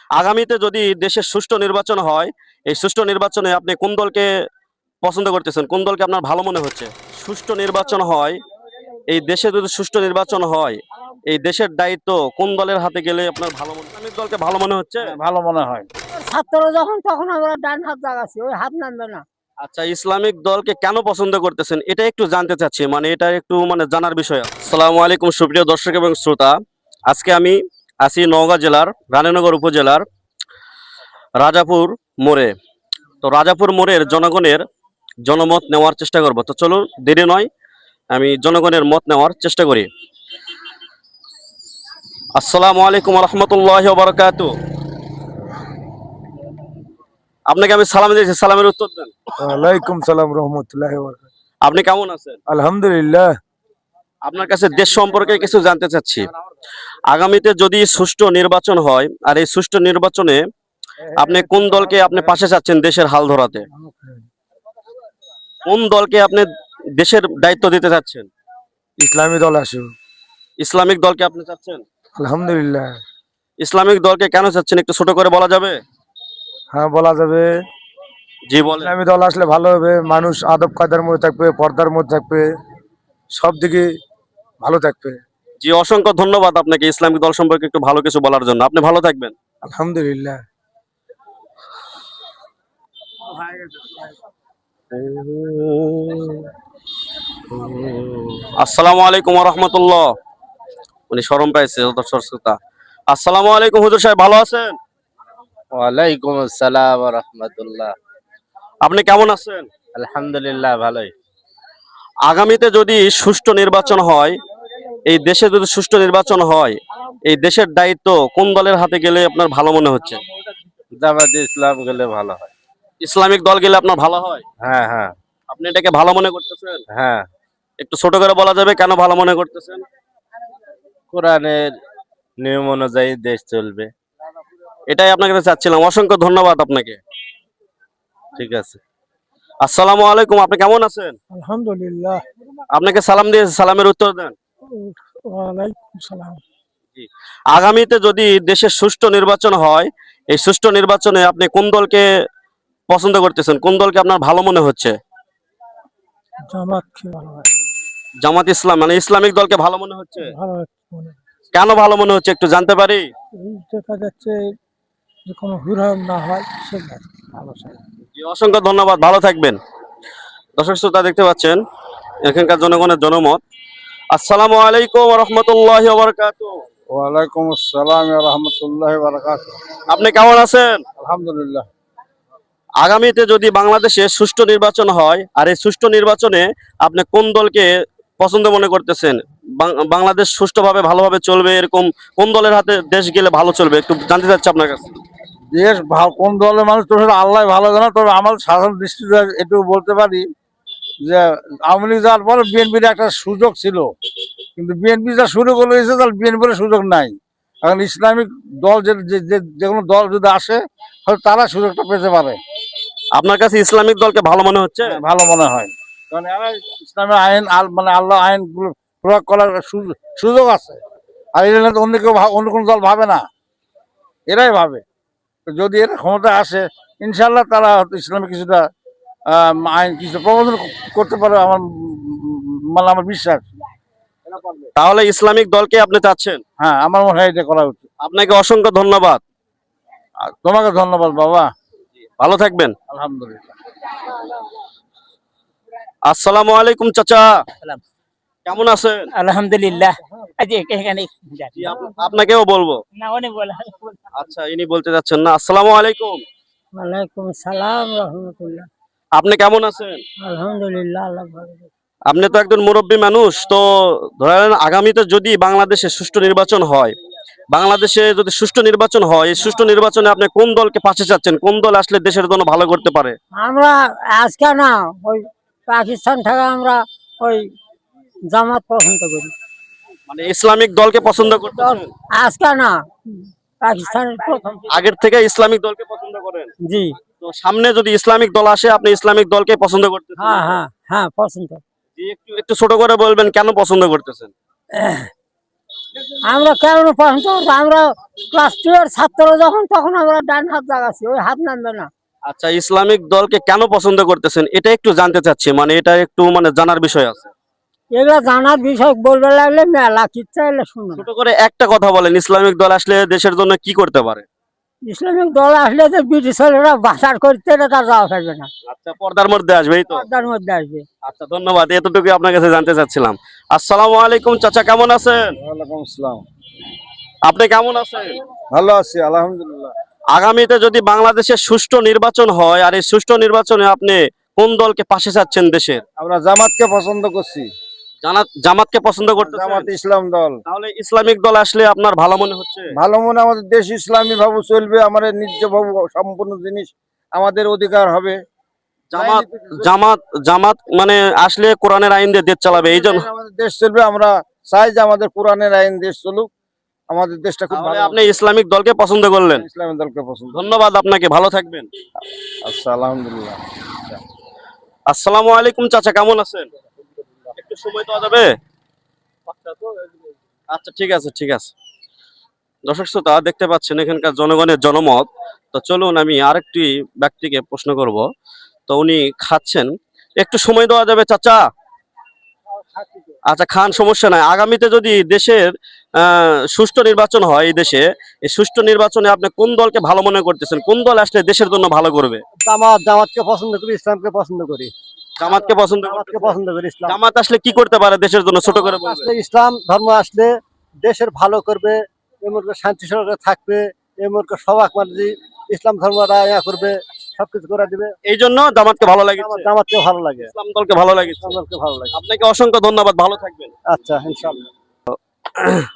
আগামীতে যদি দেশের সুষ্ঠু নির্বাচন হয়, এই সুষ্ঠু নির্বাচনে আপনি কোন দলকে পছন্দ করতেছেন, কোন দলকে আপনার ভালো মনে হচ্ছে? সুষ্ঠু নির্বাচন হয়, এই দেশে যদি সুষ্ঠু নির্বাচন হয়, এই দেশের দায়িত্ব কোন দলের হাতে গেলে আপনার ভালো মনে, ইসলামিক দলকে ভালো মনে হচ্ছে? ভালো মনে হয়। ছাত্র যখন তখন আমরা ডান হাত জাগাচ্ছি, ওই হাত নামবে না। আচ্ছা, ইসলামিক দলকে কেন পছন্দ করতেছেন এটা একটু জানতে চাচ্ছি, মানে এটা একটু মানে জানার বিষয়। আসসালামু আলাইকুম সুপ্রিয় দর্শক এবং শ্রোতা। আজকে আমি আছি নওগাঁ জেলার রানীনগর উপজেলার রাজাপুর মোড়ে। তো রাজাপুর মোড়ের জনগণের জনমত নেওয়ার চেষ্টা করব। তো চলুন দেরি নয়, আমি জনগণের মত নেওয়ার চেষ্টা করি। আসসালামু আলাইকুম রহমতুল্লাহ বারাকাতু। আপনাকে আমি সালাম দিয়েছি, সালামের উত্তর দেন। ওয়ালাইকুম সালাম রহমতুল্লাহ। আপনি কেমন আছেন? আলহামদুলিল্লাহ। আপনার কাছে দেশ সম্পর্কে কিছু জানতে চাচ্ছি। আগামীতে যদি সুষ্ঠু নির্বাচন হয়, আর এই সুষ্ঠু নির্বাচনে আপনি কোন দলকে আপনি পাশে চাচ্ছেন দেশের হাল ধরাতে? কোন দলকে আপনি দেশের দায়িত্ব দিতে চাচ্ছেন? ইসলামী দল আসুক। ইসলামিক দলকে আপনি চাচ্ছেন? আলহামদুলিল্লাহ। ইসলামিক দলকে কেন চাচ্ছেন একটু ছোট করে বলা যাবে? হ্যাঁ, বলা যাবে। জি বলেন। ইসলামী দল আসলে ভালো হবে, মানুষ আদব কায়দার মধ্যে থাকবে, পর্দার মধ্যে থাকবে, সব দিকে ভালো থাকবে। জি, অসংখ্য ধন্যবাদ আপনাকে ইসলামিক দল সম্পর্কে একটু ভালো কিছু বলার জন্য। আপনি ভালো থাকবেন। আলহামদুলিল্লাহ। আসসালামু আলাইকুম রহমতুল্লাহ। উনি শরম পাইছে দর্শক শ্রোতা। আসসালামু আলাইকুম হুজুর সাহেব, ভালো আছেন? ওয়ালাইকুম আসসালাম ওয়া রাহমাতুল্লাহ। আপনি কেমন আছেন? আলহামদুলিল্লাহ ভালোই। আগামীতে যদি সুষ্ঠু নির্বাচন হয়, এই দেশে যদি সুষ্ঠু নির্বাচন হয়, এই দেশের দায়িত্ব কোন দলের হাতে গেলে আপনার ভালো মনে হচ্ছে? জামাতে ইসলাম গেলে ভালো হয়। ইসলামিক দল গেলে আপনার ভালো হয়? হ্যাঁ হ্যাঁ আপনি এটাকে ভালো মনে করতেছেন? হ্যাঁ। একটু ছোট করে বলা যাবে কেন ভালো মনে করতেছেন? কোরআনের নিয়ম অনুযায়ী দেশ চলবে। এটাই আপনার কাছে চাচ্ছিলাম। অসংখ্য ধন্যবাদ আপনাকে। ঠিক আছে। আসসালামু আলাইকুম, আপনি কেমন আছেন? আলহামদুলিল্লাহ। আপনাকে সালাম দিয়েছে, সালামের উত্তর দেন। ওয়ালাইকুম সালাম। জি। আগামীতে যদি দেশের সুষ্ঠু নির্বাচন হয়, এই সুষ্ঠু নির্বাচনে আপনি কোন দলকে পছন্দ করতেছেন, কোন দলকে আপনার ভালো মনে হচ্ছে? জামাত ভালো হয়। জামাত ইসলাম মানে ইসলামিক দলকে ভালো মনে হচ্ছে? ভালো কেন ভালো মনে হচ্ছে একটু জানতে পারি? দেখা যাচ্ছে যে কোনো হুরহাম না হয়, সে ভালো। জি, অসংখ্য ধন্যবাদ, ভালো থাকবেন। দর্শক শ্রোতা দেখতে পাচ্ছেন এখানকার জনগণের জনমত। আসসালামু আলাইকুম রহমতুল্লাহ বারাকাতুহু। ওয়ালাইকুম আসসালাম ওয়া রাহমাতুল্লাহি ওয়া বারাকাতুহু। আপনি কেমন আছেন? আলহামদুলিল্লাহ। আগামীতে যদি বাংলাদেশে সুষ্ঠু নির্বাচন হয়, আর এই সুষ্ঠু নির্বাচনে আপনি কোন দলকে পছন্দ মনে করতেছেন? বাংলাদেশ সুষ্ঠুভাবে ভালোভাবে চলবে এরকম কোন দলের হাতে দেশ গেলে ভালো চলবে একটু জানতে চাচ্ছি আপনার কাছে। দেশ কোন দলের মানুষ তো সেটা আল্লাহ ভালো জানে। তবে আমার সাধারণ দৃষ্টিতে একটু বলতে পারি যে আওয়ামী লীগ যাওয়ার পরে বিএনপির একটা সুযোগ ছিল, কিন্তু বিএনপি যা শুরু করে দিয়েছে তাহলে বিএনপির সুযোগ নাই। এখন ইসলামিক দল যে কোনো দল যদি আসে, হয়তো তারা সুযোগটা পেতে পারে। আপনার কাছে ইসলামিক দলকে ভালো মনে হচ্ছে? ভালো মনে হয়, কারণ এরা ইসলামের আইন মানে আল্লাহ আইন প্রয়োগ করার সুযোগ আছে। আর এরা তো অন্য কেউ অন্য কোনো দল ভাবে না, এরাই ভাবে। তো যদি এরা ক্ষমতা আসে, ইনশাল্লাহ তারা হয়তো ইসলামে কিছুটা আইন কিছু প্রবর্তন করতে পারে। মানে আমার বিশ্বাস। তাহলে ইসলামিক দলকে আপনি চাচ্ছেন? হ্যাঁ, আমার মনে হয় এটা করা উচিত। আপনাকে অসংখ্য ধন্যবাদ। আর তোমাকে ধন্যবাদ বাবা। ভালো থাকবেন। আলহামদুলিল্লাহ। আসসালামু আলাইকুম চাচা, কেমন আছেন? আলহামদুলিল্লাহ। এখানে জি, আপনাকেও বলবো। না, অনেক বলা। আচ্ছা, ইনি বলতে যাচ্ছেন না। আসসালামু আলাইকুম। ওয়ালাইকুম সালাম রহমতুল্লাহ। আপনি কেমন আছেন? আলহামদুলিল্লাহ, আল্লাহ ভালো। আপনি তো একজন মুরব্বী মানুষ, তো ধরেন আগামীতে যদি বাংলাদেশে সুষ্ঠু নির্বাচন হয়, বাংলাদেশে যদি সুষ্ঠু নির্বাচন হয়, এই সুষ্ঠু নির্বাচনে আপনি কোন দলকে পাশে চাচ্ছেন, কোন দল আসলে দেশের জন্য ভালো করতে পারে? আমরা আজকে না, ওই পাকিস্তান থেকে আমরা ওই জামাত পছন্দ করি। মানে ইসলামিক দলকে পছন্দ করতেছেন? আজকে না, পাকিস্তানের প্রথম। আগের থেকে ইসলামিক দলকে পছন্দ করেন? জি। তো সামনে যদি ইসলামিক দল আসে আপনি ইসলামিক দলকে পছন্দ করতেছেন? হ্যাঁ হ্যাঁ হ্যাঁ, পছন্দ। জি, একটু একটু ছোট করে বলবেন কেন পছন্দ করতেছেন? আমরা কেন পছন্দ করবো? আমরা ক্লাস 2 এর ছাত্র যখন, তখন আমরা ডান হাত জাগাচ্ছি, ওই হাত নামবে না। আচ্ছা, ইসলামিক দলকে কেন পছন্দ করতেছেন এটা একটু জানতে চাচ্ছি, মানে এটা একটু মানে জানার বিষয় আছে। এগুলা জানার বিষয় বলবে লাগলে মেলা কিচ্ছা এলে শুনুন। ছোট করে একটা কথা বলেন, ইসলামিক দল আসলে দেশের জন্য কি করতে পারে? ইসলামিক দল আসলে যে ব্রিটিশেরা বাঁচার করতে, এটা তার যাওয়া থাকবে না, আচ্ছা, পর্দার মধ্যে আসবে, এই তো। পর্দার মধ্যে আসবে। আচ্ছা, ধন্যবাদ, এতটুকু আপনার কাছে জানতে চাচ্ছিলাম। আসসালামু আলাইকুম চাচা, কেমন আছেন? ওয়ালাইকুম আসসালাম। আপনি কেমন আছেন? ভালো আছি আলহামদুলিল্লাহ। আগামীতে যদি বাংলাদেশে সুষ্ঠু নির্বাচন হয়, আর এই সুষ্ঠু নির্বাচনে আপনি কোন দলকে পাশে চাচ্ছেন দেশের? আমরা জামাতকে পছন্দ করছি। জামাতকে পছন্দ করতেছেন? জামাত ইসলাম দল তাহলে ইসলামিক দল আসলে আপনার ভালো মনে হচ্ছে? ভালো মনে, আমাদের দেশ ইসলামী ভাবে চলবে, আমাদের নিজ ভাবে সম্পূর্ণ জিনিস আমাদের অধিকার হবে। জামাত জামাত জামাত মানে আসলে কোরআনের আইন দিয়ে দেশ চালাবে, এই জন্য আমাদের দেশ চলবে। আমরা চাই যে আমাদের কোরআনের আইন দেশ চলুক, আমাদের দেশটা খুব তাহলে ভালো। আপনি ইসলামিক দলকে পছন্দ করলেন। ইসলামী দলকে পছন্দ। ধন্যবাদ আপনাকে, ভালো থাকবেন। আচ্ছা, আলহামদুলিল্লাহ। আসসালামু আলাইকুম চাচা, কেমন আছেন? একটু সময় দেওয়া যাবে? আচ্ছা, ঠিক আছে, ঠিক আছে। দর্শক শ্রোতা, দেখতে পাচ্ছেন এখানকার জনগণের জনমত। তো চলুন আমি আরেকটি ব্যক্তিকে প্রশ্ন করব। তো উনি খাচ্ছেন, একটু সময় দেওয়া যাবে চাচা? আচ্ছা খান, সমস্যা নাই। আগামীতে যদি দেশের সুষ্ঠু নির্বাচন হয় এই দেশে, এই সুষ্ঠু নির্বাচনে আপনি কোন দলকে ভালো মনে করতেছেন? কোন দল আসলে দেশের জন্য ভালো করবে? জামাতকে পছন্দ করি, ইসলামকে পছন্দ করি। জামাতকে পছন্দ জামাতকে করতেছেন? পছন্দ করি। ইসলাম জামাত আসলে কি করতে পারে দেশের জন্য, ছোট করে বলবেন? আসলে ইসলাম ধর্ম আসলে দেশের ভালো করবে, এমনকি শান্তি সহকারে থাকবে, এমনকি সবাক মানে ইসলাম ধর্মটা ইয়া করবে, সবকিছু করে দিবে। এই জন্য জামাতকে ভালো লাগে, জামাতকে ভালো লাগে, ইসলাম দলকে ভালো লাগে। ইসলাম দলকে ভালো লাগে। আপনাকে অসংখ্য ধন্যবাদ, ভালো থাকবেন। আচ্ছা, ইনশাআল্লাহ।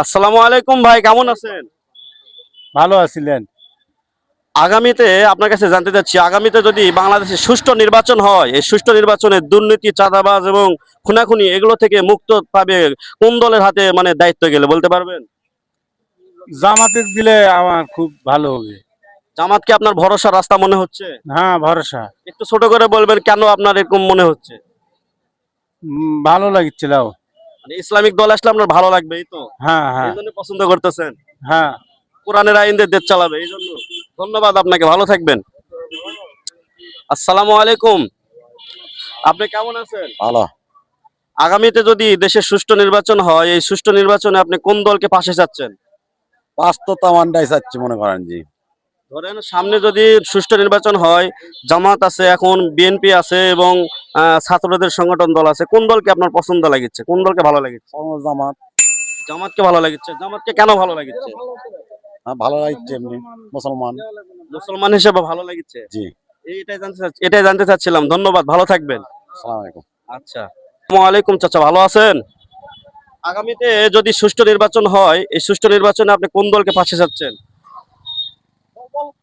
আসসালামু আলাইকুম ভাই, কেমন আছেন? ভালো আছিলেন? আগামীতে আপনার কাছে জানতে চাচ্ছি, আগামীতে যদি বাংলাদেশে সুষ্ঠু নির্বাচন হয়, এই সুষ্ঠু নির্বাচনে দুর্নীতি, চাঁদাবাজ এবং খুনাখুনি এগুলো থেকে মুক্ত পাবে কোন দলের হাতে মানে দায়িত্ব গেলে বলতে পারবেন? জামাতে দিলে আমার খুব ভালো হবে। জামাতকে আপনার ভরসা রাস্তা মনে হচ্ছে? হ্যাঁ, ভরসা। একটু ছোট করে বলবেন কেন আপনার এরকম মনে হচ্ছে? ভালো লাগছিল। মানে ইসলামিক দল আসলে আপনার ভালো লাগবে, এই তো? হ্যাঁ, এই জন্য পছন্দ করতেছেন? হ্যাঁ। কোরআনের আইন দিয়ে দেশ চালাবে, এই জন্য। ধন্যবাদ আপনাকে, ভালো থাকবেন। আসসালামু আলাইকুম, আপনি কেমন আছেন? ভালো। আগামীতে যদি দেশের সুষ্ঠু নির্বাচন হয়, এই সুষ্ঠু নির্বাচনে আপনি কোন দলকে পাশে চাচ্ছেন? বাস্তবতা মানটাই চাচ্ছি, মনে করেন জি। ধরেন সামনে যদি সুষ্ঠু নির্বাচন হয়, জামাত আছে, এখন বিএনপি আছে এবং ছাত্রদের সংগঠন দল আছে, কোন দলকে আপনার পছন্দ লাগিচ্ছে, কোন দলকে ভালো লাগিচ্ছে? জামাত। জামাতকে ভালো লাগিচ্ছে। জামাতকে কেন ভালো লাগিচ্ছে? ভালো লাগছে এমনি, মুসলমান। মুসলমান হিসেবে ভালো লাগিচ্ছে। জি। এটাই জানতে চাচ্ছিলাম। ধন্যবাদ, ভালো থাকবেন। আসসালামু আলাইকুম। আচ্ছা, আসসালামু আলাইকুম চাচা, ভালো আছেন? আগামীতে যদি সুষ্ঠু নির্বাচন হয়, এই সুষ্ঠু নির্বাচনে আপনি কোন দলকে পাশে চাচ্ছেন?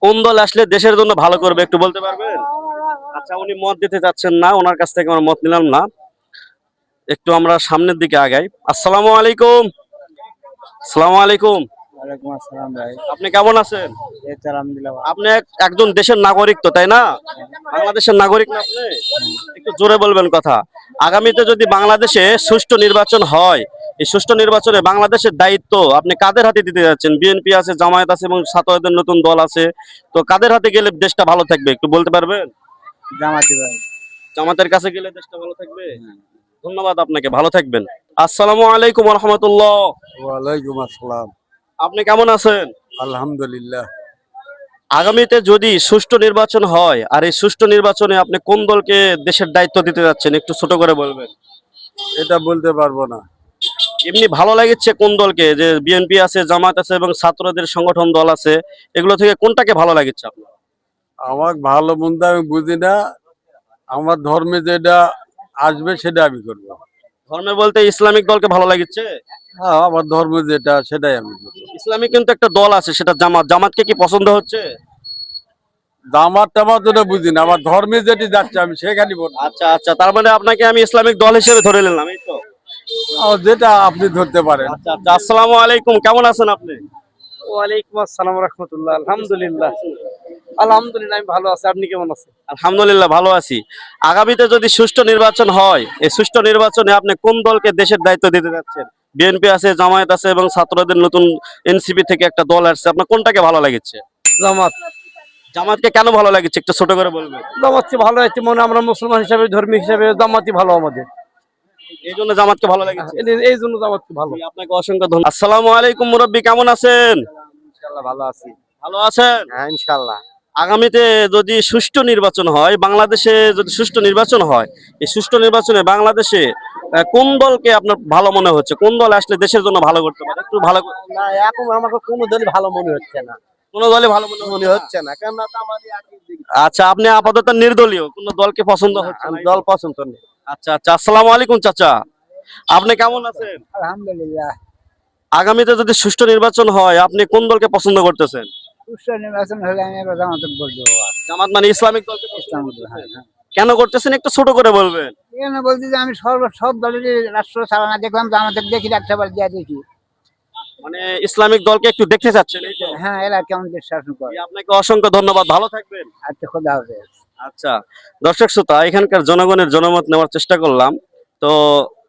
কোন দল আসলে দেশের জন্য ভালো করবে একটু বলতে পারবেন? আচ্ছা, উনি মত দিতে চাচ্ছেন না, ওনার কাছ থেকে আমরা মত নিলাম না। একটু আমরা সামনের দিকে আগাই। আসসালামু আলাইকুম। আসসালামু আলাইকুম, ওয়ালাইকুম আসসালাম ভাই। আপনি কেমন আছেন? এই তো আলহামদুলিল্লাহ। আপনি একজন দেশের নাগরিক তো, তাই না? বাংলাদেশের নাগরিক না আপনি? একটু জোরে বলবেন কথা। আগামীতে যদি বাংলাদেশে সুষ্ঠু নির্বাচন হয়, এই সুষ্ঠু নির্বাচনে বাংলাদেশের দায়িত্ব আপনি কাদের হাতে দিতে যাচ্ছেন? বিএনপি আছে, জামায়াত আছে এবং ছাত্রদের নতুন দল আছে, তো কাদের হাতে গেলে দেশটা ভালো থাকবে একটু বলতে পারবেন? জামাতি ভাই। জামাতের কাছে গেলে দেশটা ভালো থাকবে। ধন্যবাদ আপনাকে, ভালো থাকবেন। আসসালামু আলাইকুম রহমতুল্লাহ, ওয়ালাইকুম আসসালাম। আপনি কেমন আছেন? আলহামদুলিল্লাহ। আগামীতে যদি সুষ্ঠু নির্বাচন হয়, আর এই সুষ্ঠু নির্বাচনে আপনি কোন দলকে দেশের দায়িত্ব দিতে যাচ্ছেন একটু ছোট করে বলবেন? এটা বলতে পারবো না। এমনি ভালো লাগছে কোন দলকে, যে বিএনপি আছে, জামাত আছে এবং ছাত্রদের সংগঠন দল আছে, এগুলো থেকে কোনটাকে ভালো লাগছে আপনার? আমার ভালো মন্দ আমি বুঝি না, আমার ধর্মে যেটা আসবে সেটা আমি করবো। ধর্মে বলতে ইসলামিক দলকে ভালো লাগছে? হ্যাঁ, আমার ধর্ম যেটা সেটাই আমি করবো। ইসলামিক কিন্তু একটা দল আছে, সেটা জামাত। জামাতকে কি পছন্দ হচ্ছে? দামার টামার যেটা বুঝি না, আমার ধর্মে যেটি যাচ্ছে আমি সেখানে বলবো। আচ্ছা আচ্ছা, তার মানে আপনাকে আমি ইসলামিক দল হিসেবে ধরে নিলাম, এই তো? যেটা আপনি ধরতে পারেন। আচ্ছা আচ্ছা, আসসালামু আলাইকুম, কেমন আছেন আপনি? ওয়ালাইকুম আসসালাম রাহমাতুল্লাহ। আলহামদুলিল্লাহ। আলহামদুলিল্লাহ আমি ভালো আছি, আপনি কেমন আছেন? আলহামদুলিল্লাহ ভালো আছি। আগামীতে যদি সুষ্ঠু নির্বাচন হয়, এই সুষ্ঠু নির্বাচনে আপনি কোন দলকে দেশের দায়িত্ব দিতে যাচ্ছেন? বিএনপি আছে, জামায়াত আছে এবং ছাত্রদের নতুন এনসিপি থেকে একটা দল আসছে, আপনার কোনটাকে ভালো লাগছে? জামাত। জামাতকে কেন ভালো লাগছে একটু ছোট করে বলবেন। জামাতটি ভালো আছে, মনে আমরা মুসলমান হিসাবে, ধর্মী হিসাবে জামাতই ভালো আমাদের। এই জন্য জামাতকে ভালো লাগছে। এই জন্য জামাতটি ভালো। জি, আপনাকে অসংখ্য ধন্যবাদ। আসসালামু আলাইকুম মুরব্বী, কেমন আছেন? ইনশাল্লাহ ভালো আছি। ভালো আছেন? হ্যাঁ ইনশাল্লাহ। আগামীতে যদি সুষ্ঠু নির্বাচন হয়, বাংলাদেশে যদি সুষ্ঠু নির্বাচন হয়, এই সুষ্ঠু নির্বাচনে বাংলাদেশে কোন দলকে আপনার ভালো মনে হচ্ছে? কোন দল আসলে দেশের জন্য ভালো করতে পারে? একটু ভালো না এখন আমাকে কোনো দলই ভালো মনে হচ্ছে না, কোন দলে ভালো মনে মনে হচ্ছে হচ্ছে না, কেননা তো আমাদের একই দিক। আচ্ছা, আপনি আপাতত নির্দলীয়, কোন দলকে পছন্দ হচ্ছে না? আমি দল পছন্দ নেই। আচ্ছা আচ্ছা, আসসালামু আলাইকুম চাচা, আপনি কেমন আছেন? আলহামদুলিল্লাহ। আগামীতে যদি সুষ্ঠু নির্বাচন হয়, আপনি কোন দলকে পছন্দ করতেছেন? সুষ্ঠু নির্বাচন হলে আমি এবার জামাতে বলবো। জামাত মানে ইসলামিক দলকে পছন্দ ইসলাম করতেছেন? কেন করতেছেন একটু ছোট করে বলবেন। এখানে বলছি যে আমি সব দলেরই রাষ্ট্র চালানা দেখলাম, জামাতে দেখি একটা বার দিয়া দেখি। মানে ইসলামিক দলকে একটু দেখতে চাচ্ছেন, এই তো? হ্যাঁ এরা কেমন দেশ শাসন করে। জি, আপনাকে অসংখ্য ধন্যবাদ, ভালো থাকবেন। আচ্ছা খোদা হাফেজ। আচ্ছা, দর্শক শ্রোতা, এখানকার জনগণের জনমত নেওয়ার চেষ্টা করলাম, তো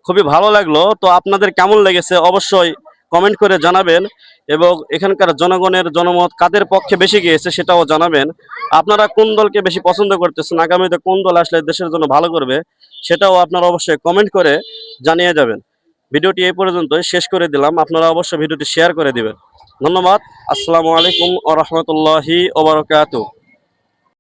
খুবই ভালো লাগলো। তো আপনাদের কেমন লেগেছে অবশ্যই কমেন্ট করে জানাবেন, এবং এখানকার জনগণের জনমত কাদের পক্ষে বেশি গিয়েছে সেটাও জানাবেন। আপনারা কোন দলকে বেশি পছন্দ করতেছেন, আগামীতে কোন দল আসলে দেশের জন্য ভালো করবে সেটাও আপনারা অবশ্যই কমেন্ট করে জানিয়ে যাবেন। ভিডিওটি এই পর্যন্তই শেষ করে দিলাম, আপনারা অবশ্যই ভিডিওটি শেয়ার করে দিবেন। ধন্যবাদ। আসসালামু আলাইকুম ওয়া রাহমাতুল্লাহি ওয়া বারাকাতুহু।